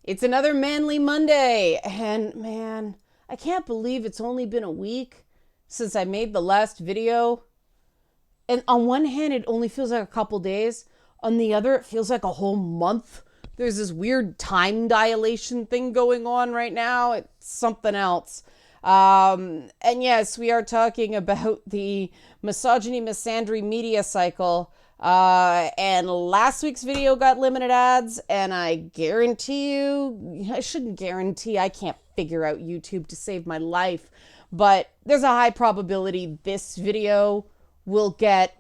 It's another Manly Monday, and man, I can't believe it's only been a week since I made the last video. And on one hand, it only feels like a couple days. On the other, it feels like a whole month. There's this weird time dilation thing going on right now. It's something else. And yes, we are talking about the misogyny, misandry media cycle. And last week's video got limited ads, and I guarantee you, I shouldn't guarantee, I can't figure out YouTube to save my life, but there's a high probability this video will get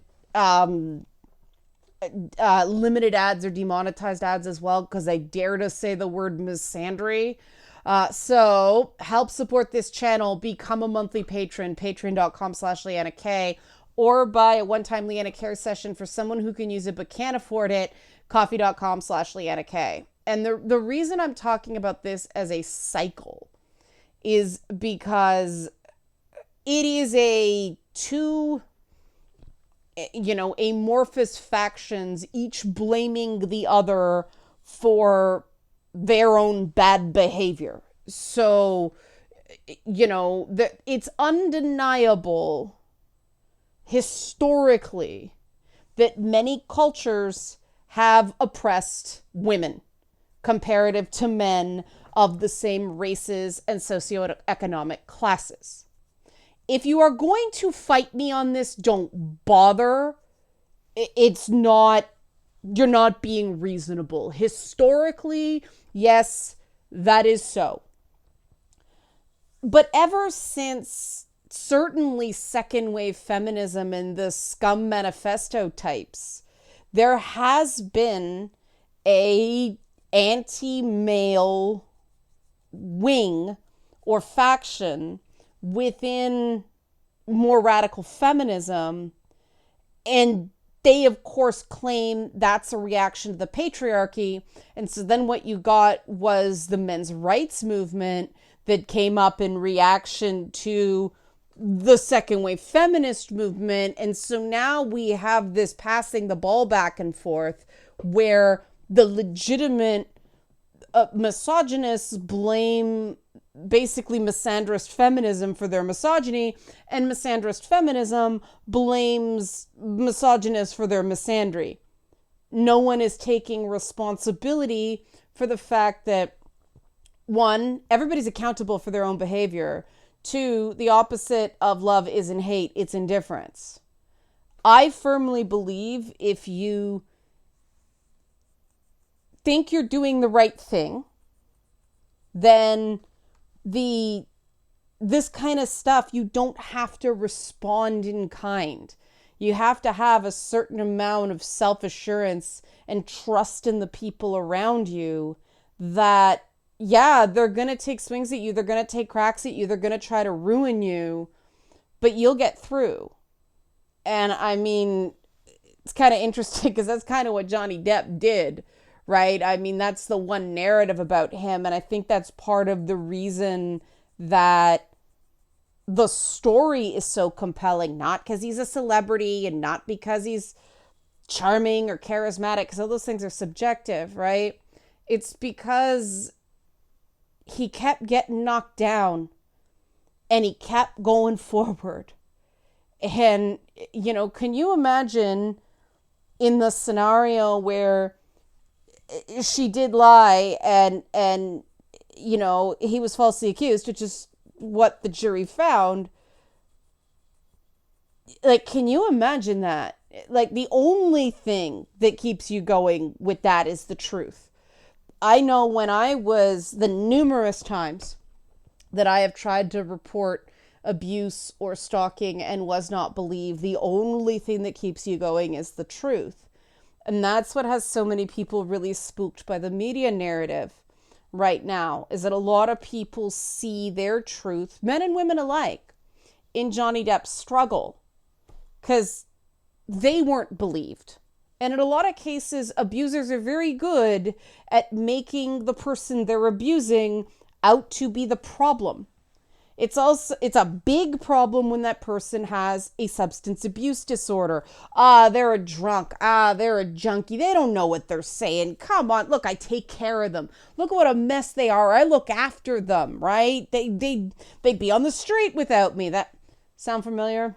limited ads or demonetized ads as well, because I dare to say the word misandry. So help support this channel. Become a monthly patron, patreon.com/Leanna K, or buy a one-time Leanna Care session for someone who can use it but can't afford it, coffee.com/Leanna K. And the reason I'm talking about this as a cycle is because it is amorphous factions, each blaming the other for their own bad behavior. So, it's undeniable historically that many cultures have oppressed women comparative to men of the same races and socioeconomic classes. If you are going to fight me on this, don't bother. You're not being reasonable. Historically, yes, that is so. But ever since certainly second wave feminism and the scum manifesto types, there has been a anti-male wing or faction within more radical feminism, and they of course claim that's a reaction to the patriarchy. And so then what you got was the men's rights movement that came up in reaction to the second wave feminist movement. And so now we have this passing the ball back and forth where the legitimate misogynists blame basically misandrist feminism for their misogyny, and misandrist feminism blames misogynists for their misandry. No one is taking responsibility for the fact that, one, everybody's accountable for their own behavior. Two, the opposite of love isn't hate, it's indifference. I firmly believe if you think you're doing the right thing, then this kind of stuff, you don't have to respond in kind. You have to have a certain amount of self-assurance and trust in the people around you that, yeah, they're going to take swings at you, they're going to take cracks at you, they're going to try to ruin you, but you'll get through. And I mean, it's kind of interesting because that's kind of what Johnny Depp did, right? I mean, that's the one narrative about him. And I think that's part of the reason that the story is so compelling, not because he's a celebrity and not because he's charming or charismatic, because all those things are subjective, right? It's because he kept getting knocked down and he kept going forward. And, can you imagine in the scenario where she did lie and he was falsely accused, which is what the jury found. Like, can you imagine that? Like, the only thing that keeps you going with that is the truth. I know when the numerous times that I have tried to report abuse or stalking and was not believed, the only thing that keeps you going is the truth. And that's what has so many people really spooked by the media narrative right now, is that a lot of people see their truth, men and women alike, in Johnny Depp's struggle, because they weren't believed. And in a lot of cases, abusers are very good at making the person they're abusing out to be the problem. It's a big problem when that person has a substance abuse disorder. They're a drunk. They're a junkie. They don't know what they're saying. Come on, look, I take care of them. Look at what a mess they are. I look after them, right? They'd be on the street without me. That sound familiar?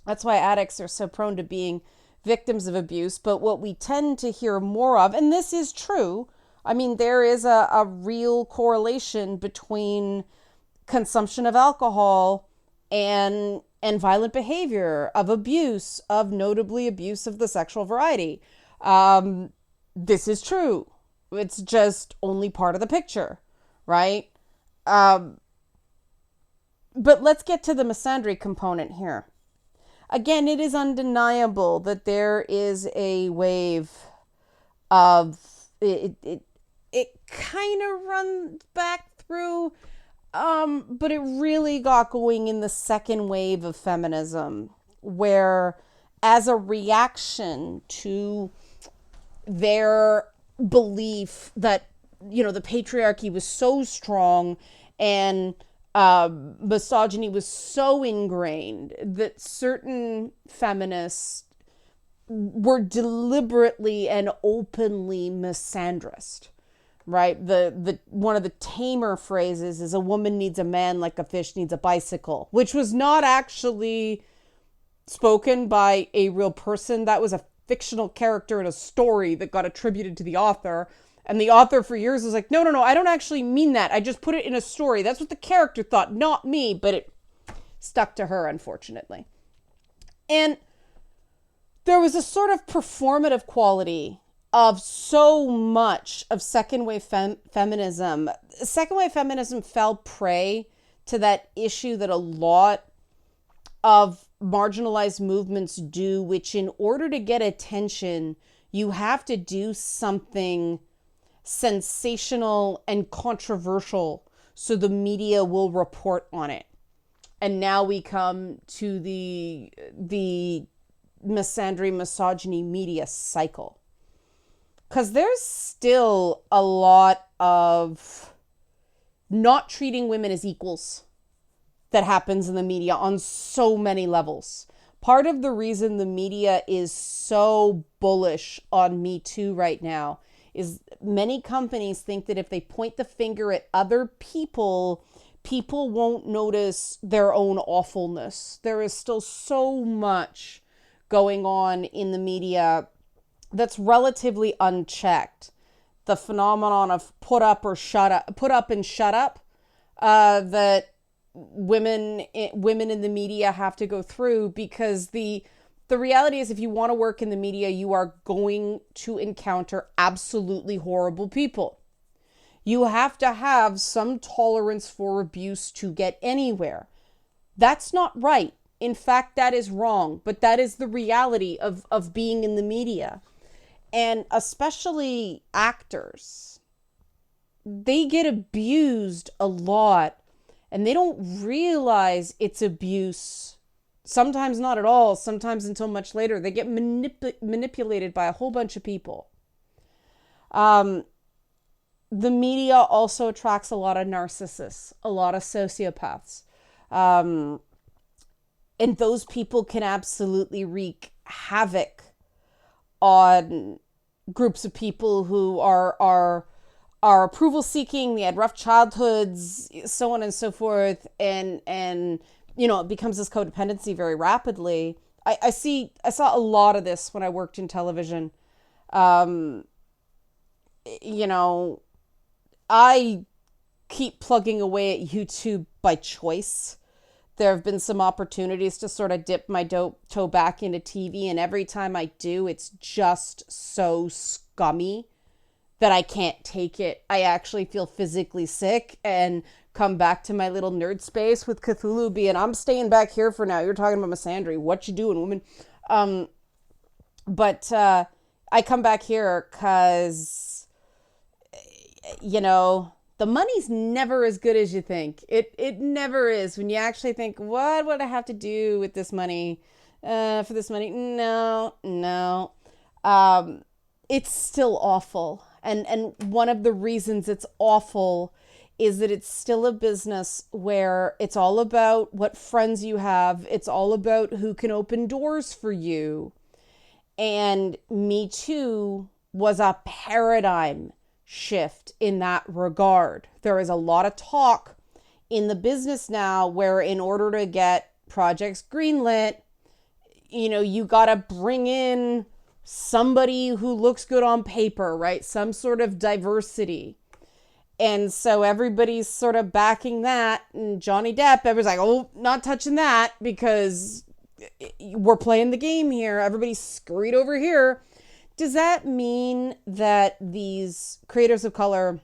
That's why addicts are so prone to being victims of abuse. But what we tend to hear more of, and this is true, I mean, there is a real correlation between consumption of alcohol and violent behavior, of abuse, of notably abuse of the sexual variety. This is true. It's just only part of the picture, right? But let's get to the misandry component here. Again, it is undeniable that there is a wave of it kind of runs back through, but it really got going in the second wave of feminism, where as a reaction to their belief that, the patriarchy was so strong and misogyny was so ingrained that certain feminists were deliberately and openly misandrist, right? The one of the tamer phrases is, a woman needs a man like a fish needs a bicycle, which was not actually spoken by a real person. That was a fictional character in a story that got attributed to the author. And the author for years was like, no, I don't actually mean that. I just put it in a story. That's what the character thought, not me. But it stuck to her, unfortunately. And there was a sort of performative quality of so much of second wave feminism. Second wave feminism fell prey to that issue that a lot of marginalized movements do, which in order to get attention, you have to do something sensational and controversial so the media will report on it. And now we come to the misandry, misogyny media cycle. Because there's still a lot of not treating women as equals that happens in the media on so many levels. Part of the reason the media is so bullish on Me Too right now is many companies think that if they point the finger at other people, people won't notice their own awfulness. There is still so much going on in the media that's relatively unchecked. The phenomenon of put up and shut up, that women in the media have to go through, because the reality is, if you want to work in the media, you are going to encounter absolutely horrible people. You have to have some tolerance for abuse to get anywhere. That's not right. In fact, that is wrong, but that is the reality of being in the media. And especially actors, they get abused a lot, and they don't realize it's abuse. Sometimes not at all, sometimes until much later. They get manipulated by a whole bunch of people. The media also attracts a lot of narcissists, a lot of sociopaths. And those people can absolutely wreak havoc on groups of people who are approval seeking. They had rough childhoods, so on and so forth, and it becomes this codependency very rapidly. I saw a lot of this when I worked in television. I keep plugging away at YouTube by choice. There have been some opportunities to sort of dip my toe back into TV, and every time I do, it's just so scummy that I can't take it. I actually feel physically sick and come back to my little nerd space with Cthulhu being, I'm staying back here for now. You're talking about misandry. What you doing, woman? But I come back here because, the money's never as good as you think. It never is. When you actually think, what would I have to do with this money? For this money? No. It's still awful. And one of the reasons it's awful is that it's still a business where it's all about what friends you have. It's all about who can open doors for you. And Me Too was a paradigm shift in that regard. There is a lot of talk in the business now where in order to get projects greenlit, you got to bring in somebody who looks good on paper, right? Some sort of diversity. And so everybody's sort of backing that. And Johnny Depp, everybody's like, oh, not touching that because we're playing the game here. Everybody's scurried over here. Does that mean that these creators of color,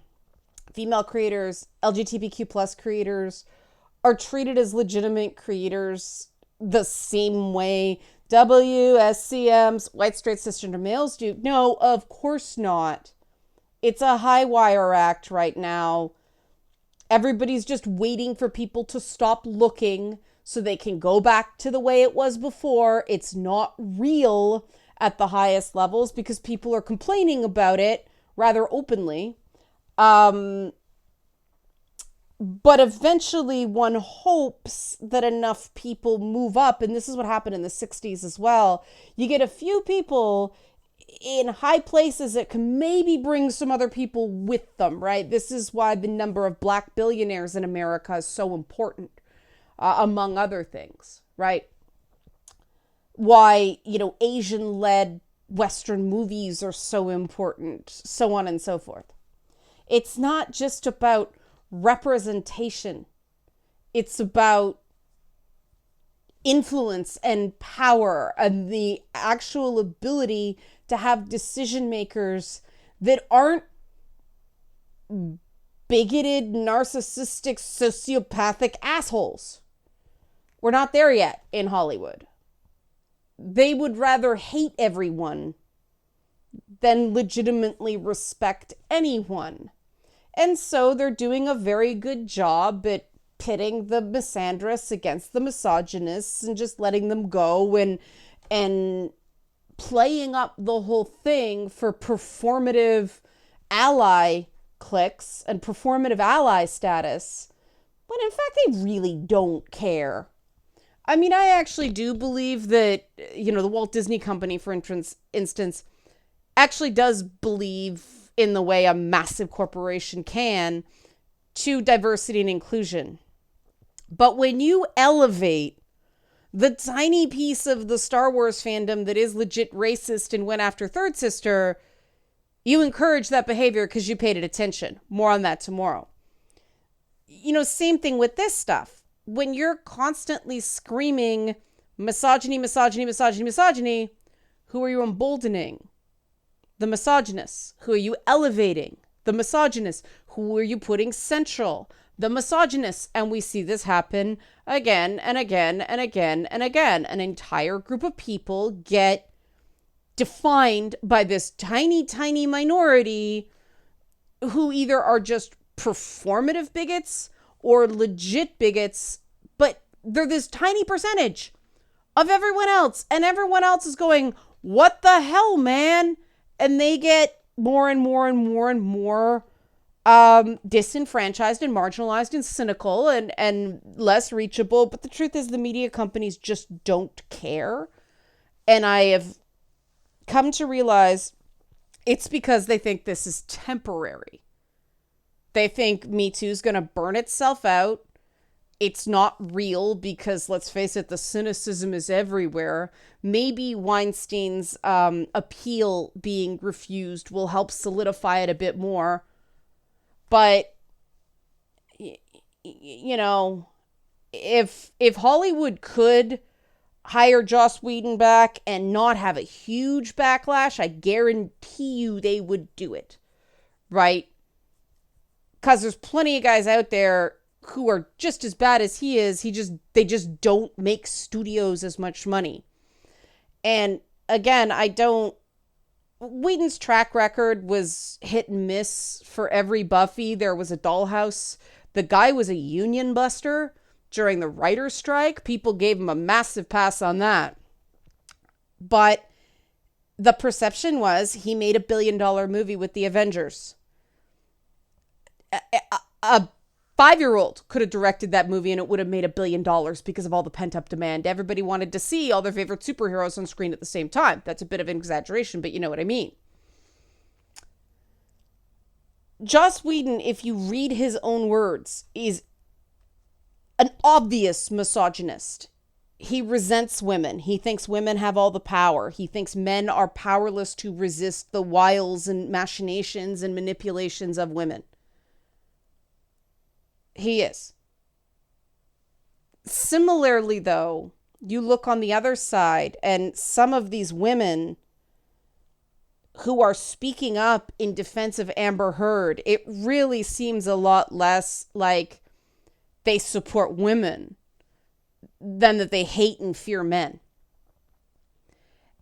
female creators, LGBTQ plus creators are treated as legitimate creators the same way WSCMs, white straight cisgender males do? No, of course not. It's a high wire act right now. Everybody's just waiting for people to stop looking so they can go back to the way it was before. It's not real at the highest levels because people are complaining about it rather openly. But eventually one hopes that enough people move up, and this is what happened in the 60s as well. You get a few people in high places that can maybe bring some other people with them, right? This is why the number of black billionaires in America is so important, among other things, right? Why, Asian-led Western movies are so important, so on and so forth. It's not just about representation. It's about influence and power and the actual ability to have decision makers that aren't bigoted, narcissistic, sociopathic assholes. We're not there yet in Hollywood. They would rather hate everyone than legitimately respect anyone. And so they're doing a very good job at pitting the misandrists against the misogynists and just letting them go and playing up the whole thing for performative ally clicks and performative ally status, when in fact they really don't care. I mean, I actually do believe that, the Walt Disney Company, for instance, actually does believe in the way a massive corporation can to diversity and inclusion. But when you elevate the tiny piece of the Star Wars fandom that is legit racist and went after Third Sister, you encourage that behavior because you paid it attention. More on that tomorrow. Same thing with this stuff. When you're constantly screaming misogyny, misogyny, misogyny, misogyny, who are you emboldening? The misogynists. Who are you elevating? The misogynists. Who are you putting central? The misogynists. And we see this happen again and again and again and again. An entire group of people get defined by this tiny, tiny minority who either are just performative bigots or legit bigots, but they're this tiny percentage of everyone else. And everyone else is going, what the hell, man? And they get more and more and more and more disenfranchised and marginalized and cynical and less reachable. But the truth is the media companies just don't care. And I have come to realize it's because they think this is temporary. They think Me Too is going to burn itself out. It's not real because, let's face it, the cynicism is everywhere. Maybe Weinstein's appeal being refused will help solidify it a bit more. But, if Hollywood could hire Joss Whedon back and not have a huge backlash, I guarantee you they would do it. Right? Because there's plenty of guys out there who are just as bad as he is. They just don't make studios as much money. And again, Whedon's track record was hit and miss for every Buffy. There was a Dollhouse. The guy was a union buster during the writer's strike. People gave him a massive pass on that. But the perception was he made $1 billion movie with the Avengers. A 5-year-old could have directed that movie and it would have made $1 billion because of all the pent-up demand. Everybody wanted to see all their favorite superheroes on screen at the same time. That's a bit of an exaggeration, but you know what I mean. Joss Whedon, if you read his own words, is an obvious misogynist. He resents women. He thinks women have all the power. He thinks men are powerless to resist the wiles and machinations and manipulations of women. He is. Similarly, though, you look on the other side, and some of these women who are speaking up in defense of Amber Heard, it really seems a lot less like they support women than that they hate and fear men.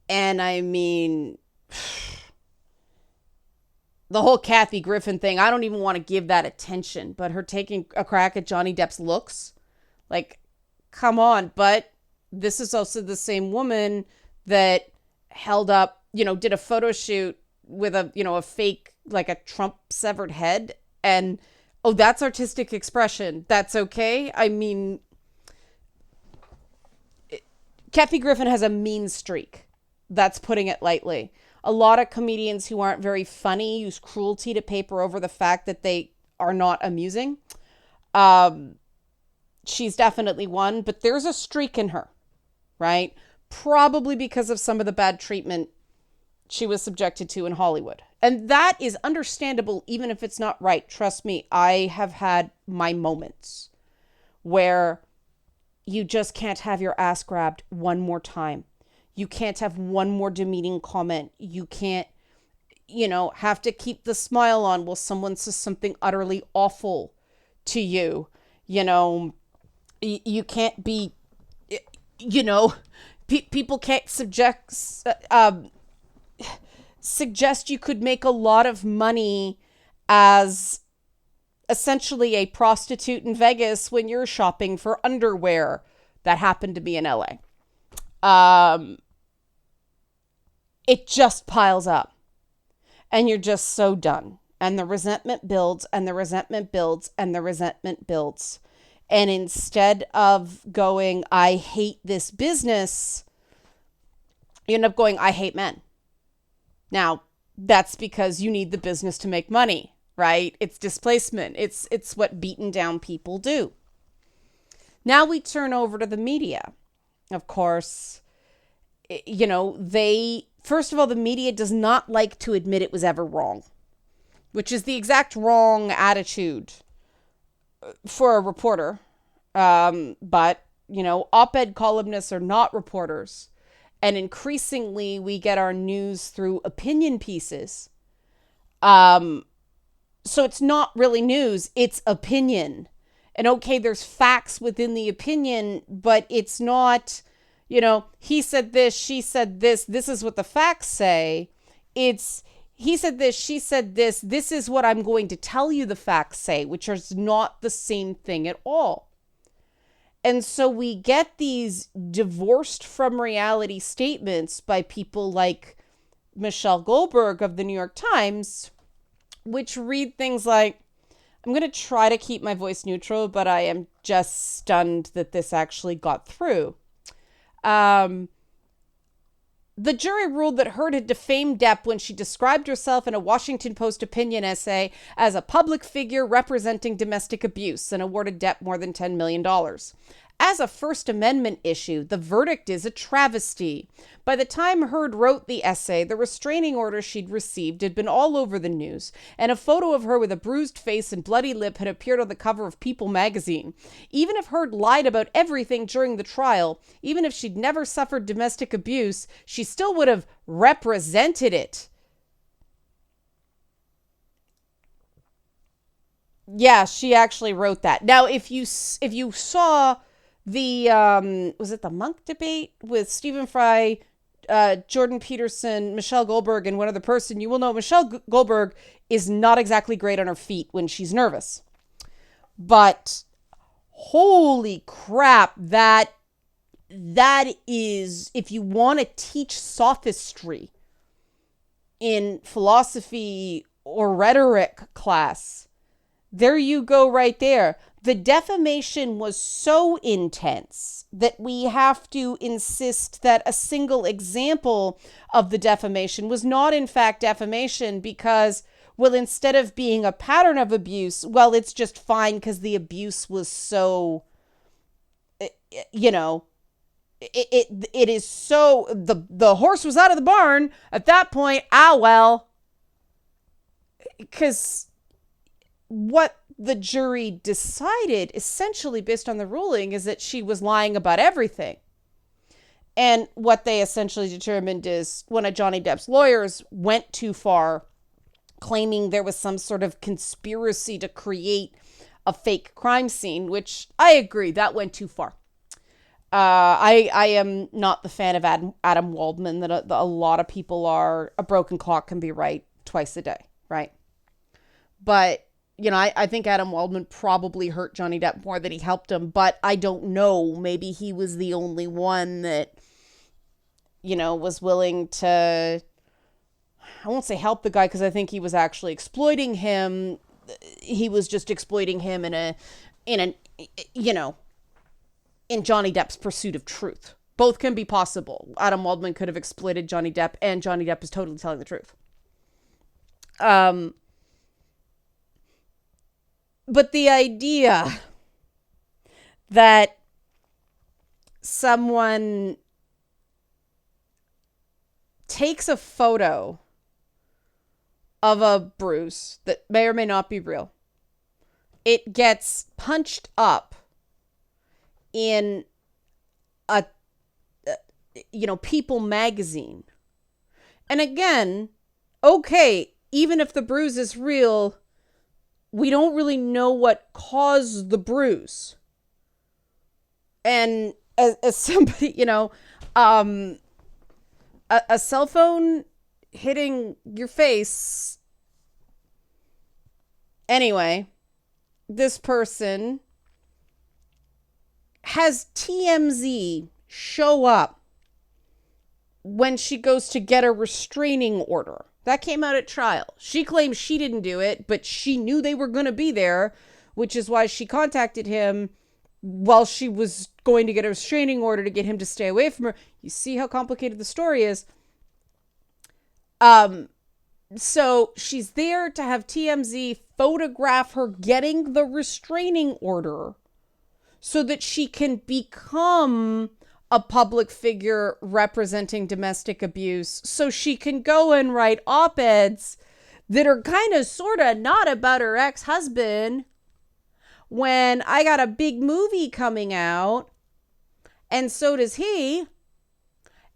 And I mean, the whole Kathy Griffin thing, I don't even want to give that attention, but her taking a crack at Johnny Depp's looks, like, come on. But this is also the same woman that held up, did a photo shoot with a fake, like a Trump severed head. And, oh, that's artistic expression. That's okay. I mean, Kathy Griffin has a mean streak. That's putting it lightly. A lot of comedians who aren't very funny use cruelty to paper over the fact that they are not amusing. She's definitely one, but there's a streak in her, right? Probably because of some of the bad treatment she was subjected to in Hollywood. And that is understandable, even if it's not right. Trust me, I have had my moments where you just can't have your ass grabbed one more time. You can't have one more demeaning comment. You can't, have to keep the smile on while someone says something utterly awful to you. You can't be, people can't suggest you could make a lot of money as essentially a prostitute in Vegas when you're shopping for underwear. That happened to be in LA. It just piles up and you're just so done. And the resentment builds and the resentment builds and the resentment builds. And instead of going, I hate this business, you end up going, I hate men. Now, that's because you need the business to make money, right? It's displacement. It's what beaten down people do. Now we turn over to the media. Of course, first of all, the media does not like to admit it was ever wrong, which is the exact wrong attitude for a reporter. But, op-ed columnists are not reporters. And increasingly, we get our news through opinion pieces. So it's not really news, it's opinion. And okay, there's facts within the opinion, but it's not, he said this, she said this is what the facts say. It's, he said this, she said this is what I'm going to tell you the facts say, which is not the same thing at all. And so we get these divorced from reality statements by people like Michelle Goldberg of the New York Times, which read things like, I'm going to try to keep my voice neutral, but I am just stunned that this actually got through. The jury ruled that Heard had defamed Depp when she described herself in a Washington Post opinion essay as a public figure representing domestic abuse and awarded Depp more than $10 million. As a First Amendment issue, the verdict is a travesty. By the time Heard wrote the essay, the restraining order she'd received had been all over the news, and a photo of her with a bruised face and bloody lip had appeared on the cover of People magazine. Even if Heard lied about everything during the trial, even if she'd never suffered domestic abuse, she still would have represented it. Yeah, she actually wrote that. Now, if you saw the, was it the Monk debate with Stephen Fry, Jordan Peterson, Michelle Goldberg, and one other person, you will know Michelle Goldberg is not exactly great on her feet when she's nervous. But holy crap, that is, if you want to teach sophistry in philosophy or rhetoric class, There you go right there. The defamation was so intense that we have to insist that a single example of the defamation was not in fact defamation because, well, instead of being a pattern of abuse, well, it's just fine because the abuse was so, you know, it is so, the horse was out of the barn at that point. Well, because what the jury decided, essentially based on the ruling, is that she was lying about everything. And what they essentially determined is one of Johnny Depp's lawyers went too far, claiming there was some sort of conspiracy to create a fake crime scene, which I agree, that went too far. I am not the fan of Adam Waldman that a lot of people are. A broken clock can be right twice a day, right? But, I think Adam Waldman probably hurt Johnny Depp more than he helped him, but I don't know. Maybe he was the only one that, was willing to, I won't say help the guy because I think he was actually exploiting him. He was just exploiting him in Johnny Depp's pursuit of truth. Both can be possible. Adam Waldman could have exploited Johnny Depp, and Johnny Depp is totally telling the truth. But the idea that someone takes a photo of a bruise that may or may not be real, it gets punched up in a People magazine. And again, okay, even if the bruise is real, we don't really know what caused the bruise. And as somebody, a cell phone hitting your face. Anyway, this person has TMZ show up when she goes to get a restraining order. That came out at trial. She claims she didn't do it, but she knew they were going to be there, which is why she contacted him while she was going to get a restraining order to get him to stay away from her. You see how complicated the story is. So she's there to have TMZ photograph her getting the restraining order so that she can become a public figure representing domestic abuse, so she can go and write op-eds that are kind of sort of not about her ex-husband when I got a big movie coming out and so does he,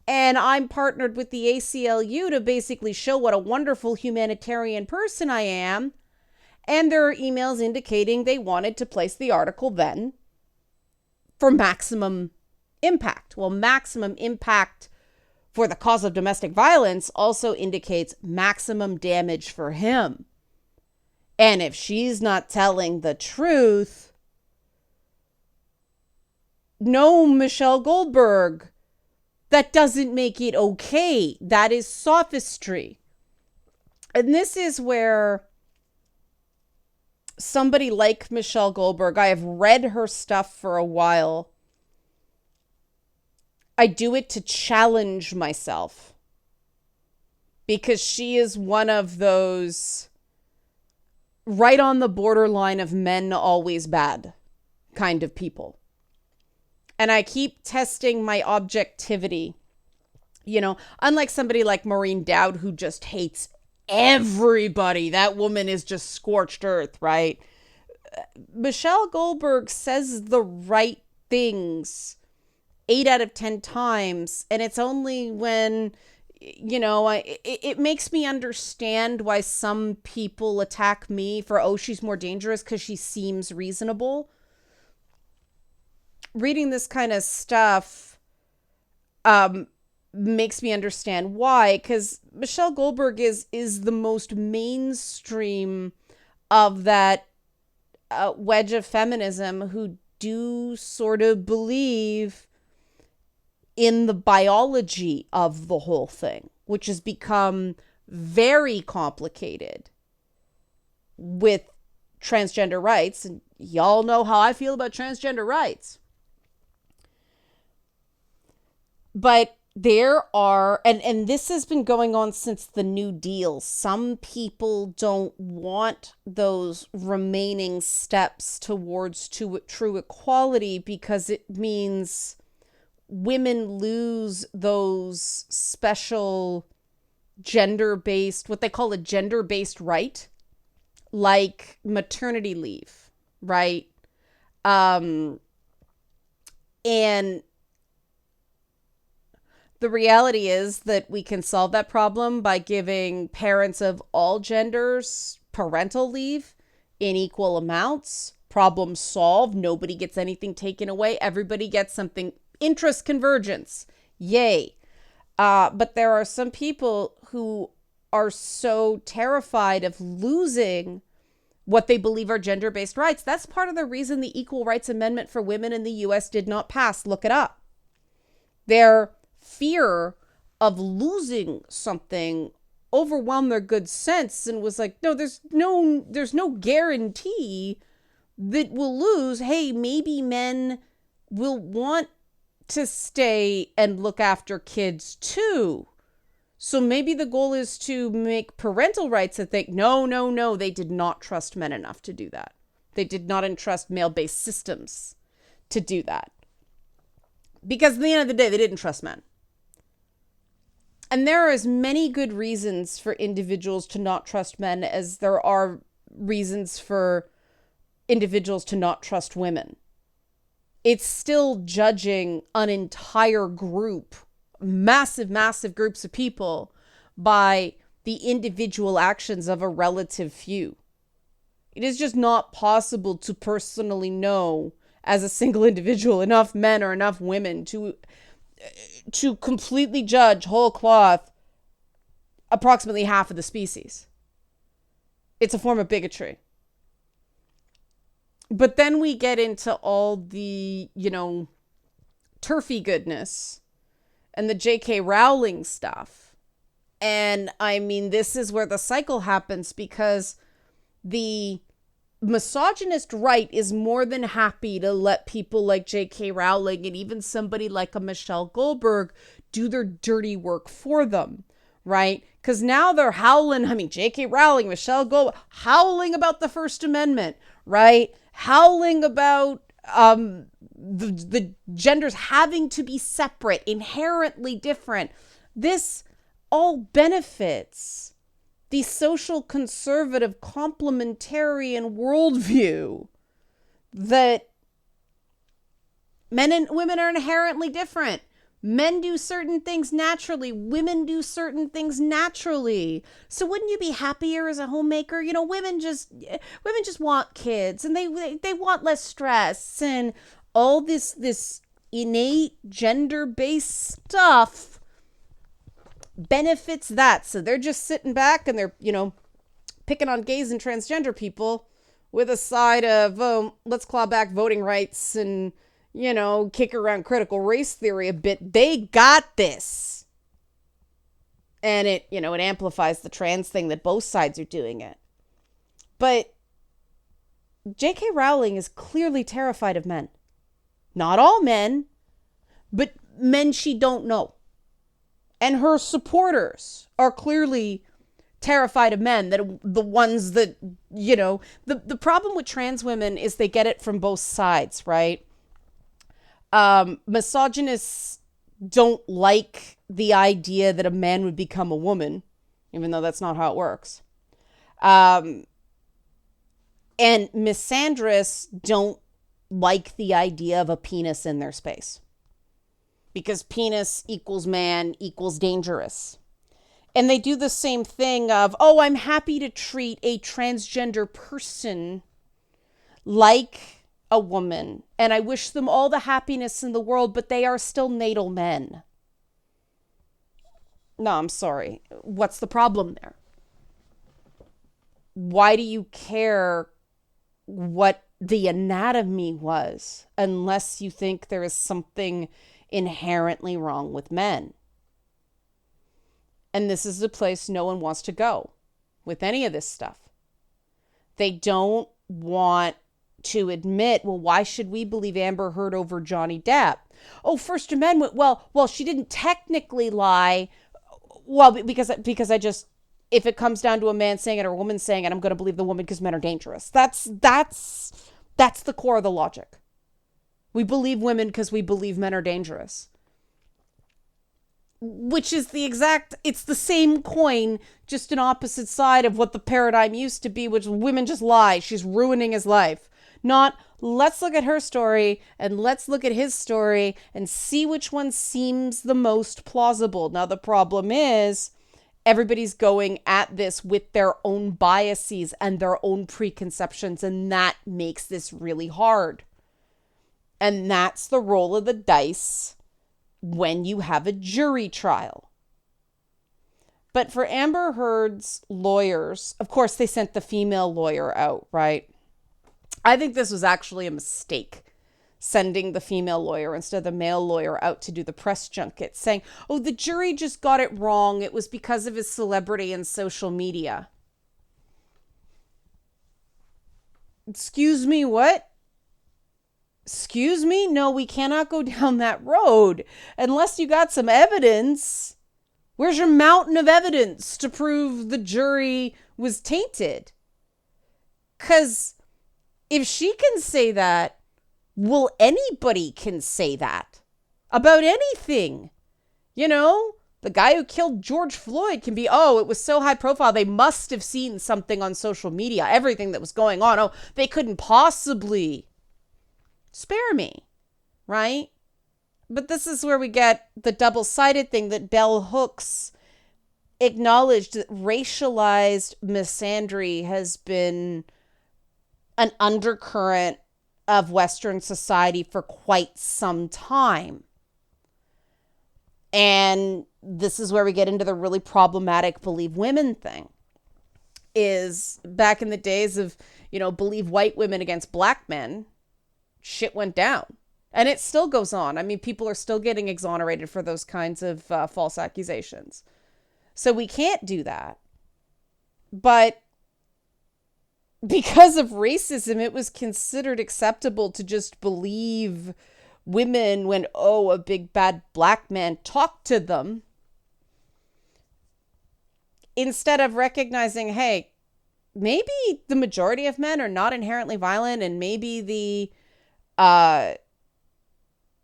and I'm partnered with the ACLU to basically show what a wonderful humanitarian person I am. And there are emails indicating they wanted to place the article then for maximum impact. Well, maximum impact for the cause of domestic violence also indicates maximum damage for him. And if she's not telling the truth, no, Michelle Goldberg, that doesn't make it okay. That is sophistry. And this is where somebody like Michelle Goldberg, I have read her stuff for a while. I do it to challenge myself because she is one of those right on the borderline of men always bad kind of people. And I keep testing my objectivity. Unlike somebody like Maureen Dowd who just hates everybody. That woman is just scorched earth, right? Michelle Goldberg says the right things 8 out of 10 times, and it's only when it makes me understand why some people attack me for, she's more dangerous because she seems reasonable. Reading this kind of stuff makes me understand why, because Michelle Goldberg is the most mainstream of that wedge of feminism who do sort of believe in the biology of the whole thing, which has become very complicated with transgender rights, and y'all know how I feel about transgender rights. But there are, and this has been going on since the New Deal. Some people don't want those remaining steps towards true equality because it means women lose those special gender-based, what they call a gender-based right, like maternity leave, right? And the reality is that we can solve that problem by giving parents of all genders parental leave in equal amounts. Problem solved. Nobody gets anything taken away. Everybody gets something. Interest convergence. Yay. But there are some people who are so terrified of losing what they believe are gender-based rights. That's part of the reason the Equal Rights Amendment for women in the U.S. did not pass. Look it up. Their fear of losing something overwhelmed their good sense and was like, no, there's no guarantee that we'll lose. Hey, maybe men will want to stay and look after kids too. So maybe the goal is to make parental rights a thing. No. They did not trust men enough to do that. They did not entrust male-based systems to do that. Because at the end of the day, they didn't trust men. And there are as many good reasons for individuals to not trust men as there are reasons for individuals to not trust women. It's still judging an entire group, massive groups of people by the individual actions of a relative few. It is just not possible to personally know as a single individual enough men or enough women to completely judge whole cloth approximately half of the species. It's a form of bigotry. But then we get into all the, turfy goodness and the J.K. Rowling stuff. And I mean, this is where the cycle happens because the misogynist right is more than happy to let people like J.K. Rowling and even somebody like a Michelle Goldberg do their dirty work for them, right? Because now they're howling, J.K. Rowling, Michelle Goldberg, howling about the First Amendment, right? Howling about the genders having to be separate, inherently different. This all benefits the social conservative complementarian worldview that men and women are inherently different. Men do certain things naturally. Women do certain things naturally. So wouldn't you be happier as a homemaker? Women just want kids and they want less stress and all this innate gender-based stuff benefits that. So they're just sitting back and they're, picking on gays and transgender people with a side of, let's claw back voting rights and, kick around critical race theory a bit. They got this. And it amplifies the trans thing that both sides are doing it. But J.K. Rowling is clearly terrified of men. Not all men, but men she don't know. And her supporters are clearly terrified of men, that the ones that, the problem with trans women is they get it from both sides, right? Misogynists don't like the idea that a man would become a woman, even though that's not how it works. And misandrists don't like the idea of a penis in their space. Because penis equals man equals dangerous. And they do the same thing of, I'm happy to treat a transgender person like a woman. And I wish them all the happiness in the world, but they are still natal men. No, I'm sorry. What's the problem there? Why do you care what the anatomy was unless you think there is something inherently wrong with men? And this is a place no one wants to go with any of this stuff. They don't want to admit, well, why should we believe Amber Heard over Johnny Depp? Oh, First Amendment. Well, she didn't technically lie. Well, because I just, if it comes down to a man saying it or a woman saying it, I'm going to believe the woman because men are dangerous. That's the core of the logic. We believe women because we believe men are dangerous. Which is it's the same coin, just an opposite side of what the paradigm used to be, which women just lie. She's ruining his life. Not, let's look at her story and let's look at his story and see which one seems the most plausible. Now, the problem is everybody's going at this with their own biases and their own preconceptions, and that makes this really hard. And that's the roll of the dice when you have a jury trial. But for Amber Heard's lawyers, of course, they sent the female lawyer out, right? I think this was actually a mistake, sending the female lawyer instead of the male lawyer out to do the press junket, saying, oh, the jury just got it wrong. It was because of his celebrity and social media. Excuse me, what? Excuse me? No, we cannot go down that road unless you got some evidence. Where's your mountain of evidence to prove the jury was tainted? Because if she can say that, well, anybody can say that about anything. You know, the guy who killed George Floyd can be, oh, it was so high profile. They must have seen something on social media, everything that was going on. Oh, they couldn't possibly spare me, right? But this is where we get the double-sided thing that Bell Hooks acknowledged, that racialized misandry has been an undercurrent of Western society for quite some time. And this is where we get into the really problematic believe women thing. Is back in the days of, believe white women against black men, shit went down. And it still goes on. I mean, people are still getting exonerated for those kinds of false accusations. So we can't do that. But because of racism, it was considered acceptable to just believe women when, oh, a big bad black man talked to them, instead of recognizing, hey, maybe the majority of men are not inherently violent, and maybe the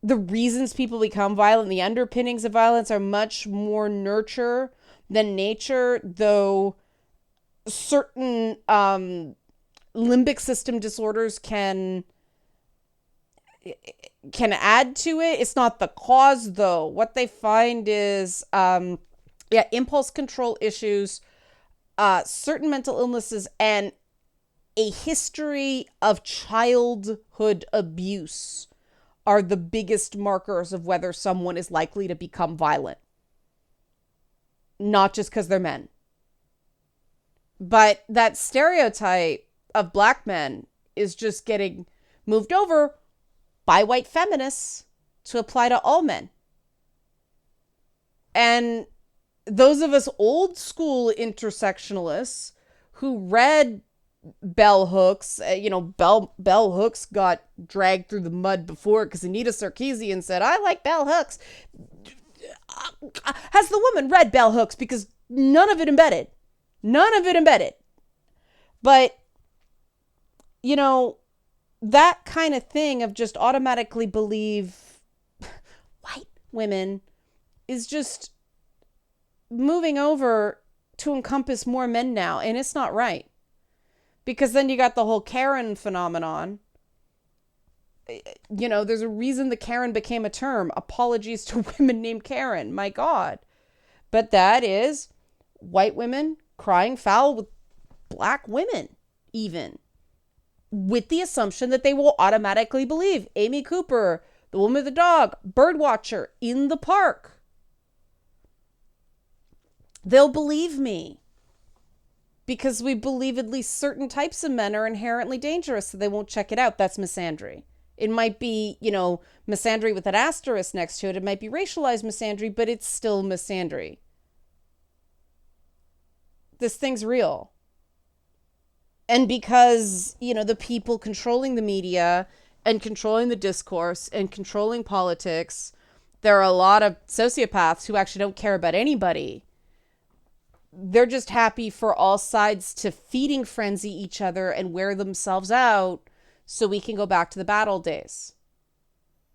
reasons people become violent, the underpinnings of violence, are much more nurture than nature, though certain limbic system disorders can add to it. It's not the cause, though. What they find is impulse control issues, certain mental illnesses, and a history of childhood abuse are the biggest markers of whether someone is likely to become violent. Not just because they're men. But that stereotype of black men is just getting moved over by white feminists to apply to all men. And those of us old school intersectionalists who read Bell Hooks, Bell Hooks got dragged through the mud before because Anita Sarkeesian said, I like Bell Hooks. Has the woman read Bell Hooks? Because none of it embedded. But, that kind of thing of just automatically believe white women is just moving over to encompass more men now. And it's not right. Because then you got the whole Karen phenomenon. There's a reason the Karen became a term. Apologies to women named Karen. My God. But that is white women crying foul with black women, even. With the assumption that they will automatically believe. Amy Cooper, the woman with the dog, birdwatcher in the park. They'll believe me. Because we believe at least certain types of men are inherently dangerous, so they won't check it out. That's misandry. It might be, misandry with an asterisk next to it. It might be racialized misandry, but it's still misandry. This thing's real. And because, the people controlling the media and controlling the discourse and controlling politics, there are a lot of sociopaths who actually don't care about anybody. They're just happy for all sides to feeding frenzy each other and wear themselves out so we can go back to the bad old days.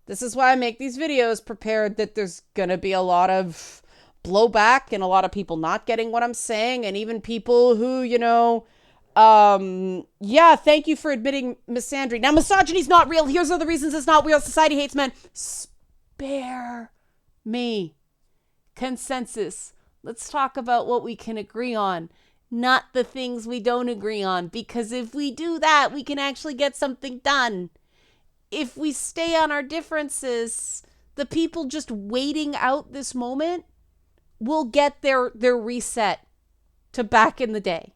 This is why I make these videos, prepared that there's going to be a lot of blowback and a lot of people not getting what I'm saying, and even people who, thank you for admitting misandry. Now, misogyny's not real. Here's all the reasons it's not real. Society hates men. Spare me. Consensus. Let's talk about what we can agree on, not the things we don't agree on, because if we do that, we can actually get something done. If we stay on our differences, the people just waiting out this moment will get their reset to back in the day.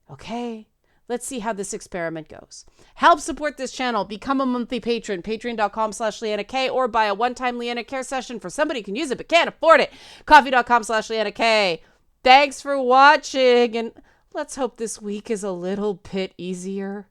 Okay, let's see how this experiment goes. Help support this channel. Become a monthly patron. Patreon.com/Leanna K, or buy a one-time Leanna Care session for somebody who can use it but can't afford it. Coffee.com/Leanna K. Thanks for watching, and let's hope this week is a little bit easier.